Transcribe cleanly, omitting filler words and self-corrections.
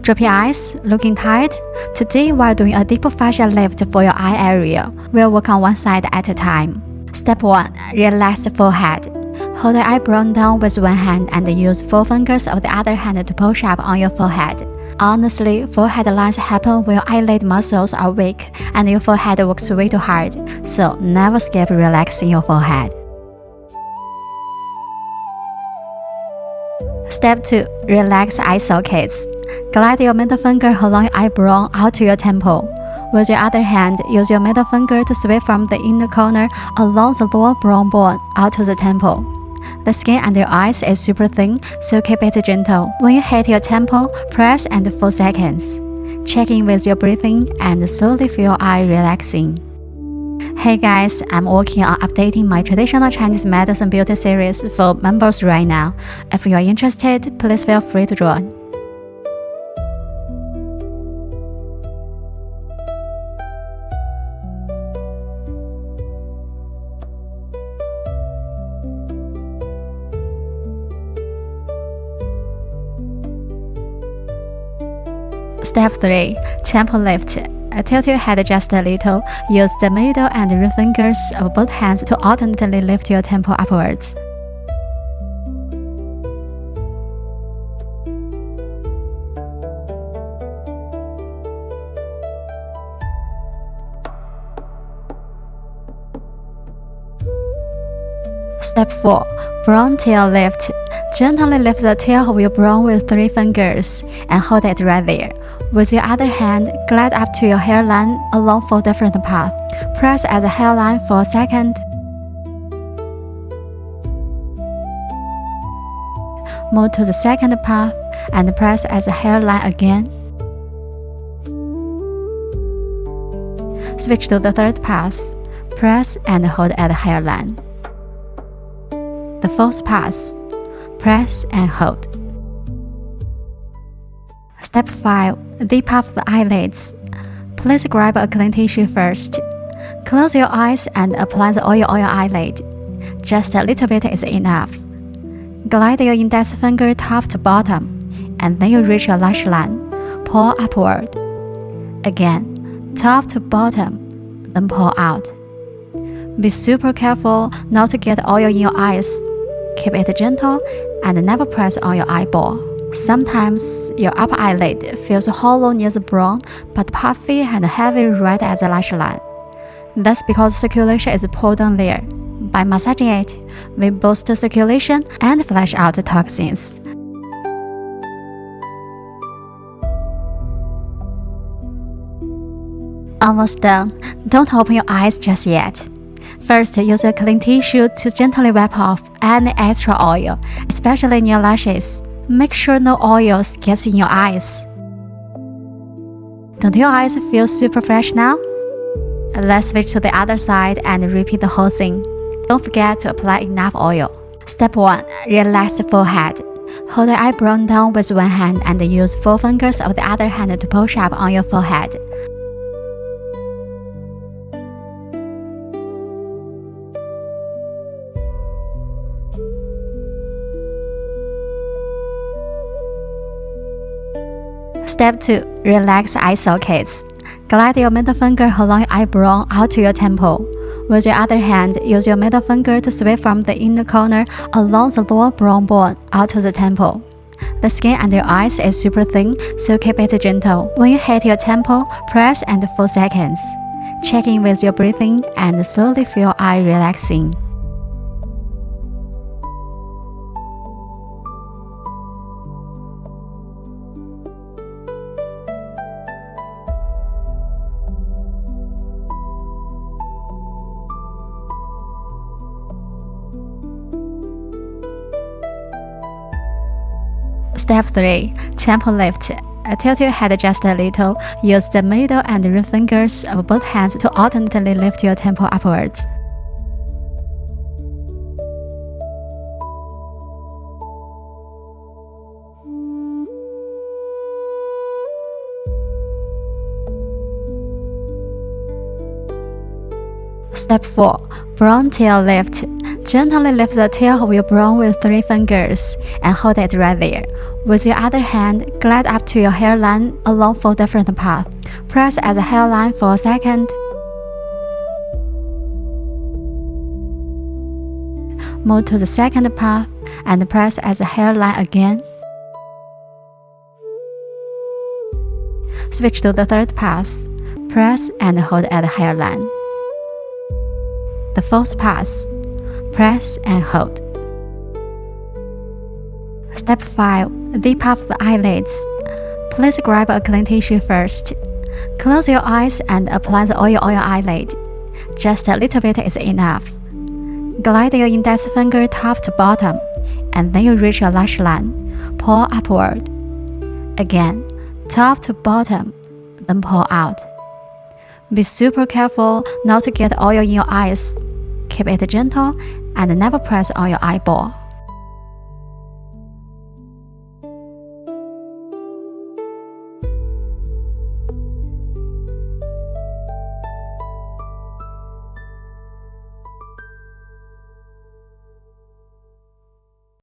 Drop your eyes, looking tired? Today we're doing a deep fascia lift for your eye area. We'll work on one side at a time. Step 1. Relax the forehead. Hold the eyebrow down with one hand and use 4 fingers of the other hand to push up on your forehead. Honestly, forehead lines happen when your eyelid muscles are weak and your forehead works way too hard, so never skip relaxing your forehead. Step 2. Relax eye sockets. Glide your middle finger along your eyebrow out to your temple. With your other hand, use your middle finger to sweep from the inner corner along the lower brow bone out to the temple. The skin under your eyes is super thin, so keep it gentle. When you hit your temple, press and 4 seconds. Check in with your breathing and slowly feel your eye relaxing. Hey guys, I'm working on updating my traditional Chinese medicine beauty series for members right now. If you are interested, please feel free to join. Step 3. Temple lift. Tilt your head just a little. Use the middle and ring fingers of both hands to alternately lift your temple upwards. Step 4. Brown tail lift. Gently lift the tail of your brow with 3 fingers and hold it right there. With your other hand, glide up to your hairline along 4 different paths. Press at the hairline for a second. Move to the second path and press at the hairline again. Switch to the third path. Press and hold at the hairline. The fourth path. Press and hold. Step 5. Dip up the eyelids. Please grab a clean tissue first. Close your eyes and apply the oil on your eyelid. Just a little bit is enough. Glide your index finger top to bottom, and then you reach your lash line. Pull upward. Again, top to bottom, then pull out. Be super careful not to get oil in your eyes. Keep it gentle and never press on your eyeball. Sometimes your upper eyelid feels hollow near the brow, but puffy and heavy right at the lash line. That's because circulation is pulled down there. By massaging it, we boost the circulation and flush out the toxins. Almost done. Don't open your eyes just yet. First, use a clean tissue to gently wipe off any extra oil, especially near lashes. Make sure no oil gets in your eyes. Don't your eyes feel super fresh now? Let's switch to the other side and repeat the whole thing. Don't forget to apply enough oil. Step 1. Relax the forehead. Hold the eyebrow down with one hand and use 4 fingers of the other hand to push up on your forehead. Step 2. Relax eye sockets. Glide your middle finger along your eyebrow out to your temple. With your other hand, use your middle finger to sweep from the inner corner along the lower brow bone out to the temple. The skin under your eyes is super thin, so keep it gentle. When you hit your temple, press and 4 seconds. Check in with your breathing and slowly feel your eye relaxing. Step 3. Temple lift. Tilt your head just a little. Use the middle and ring fingers of both hands to alternately lift your temple upwards. Step 4. Brown tail lift. Gently lift the tail of your brown with 3 fingers and hold it right there. With your other hand, glide up to your hairline along 4 different paths. Press at the hairline for a second. Move to the second path and press at the hairline again. Switch to the third path. Press and hold at the hairline. The fourth pass. Press and hold. Step 5. Dip up the eyelids. Please grab a clean tissue first. Close your eyes and apply the oil on your eyelid. Just a little bit is enough. Glide your index finger top to bottom, and then you reach your lash line. Pull upward. Again, top to bottom, then pull out. Be super careful not to get oil in your eyes. Keep it gentle and never press on your eyeball.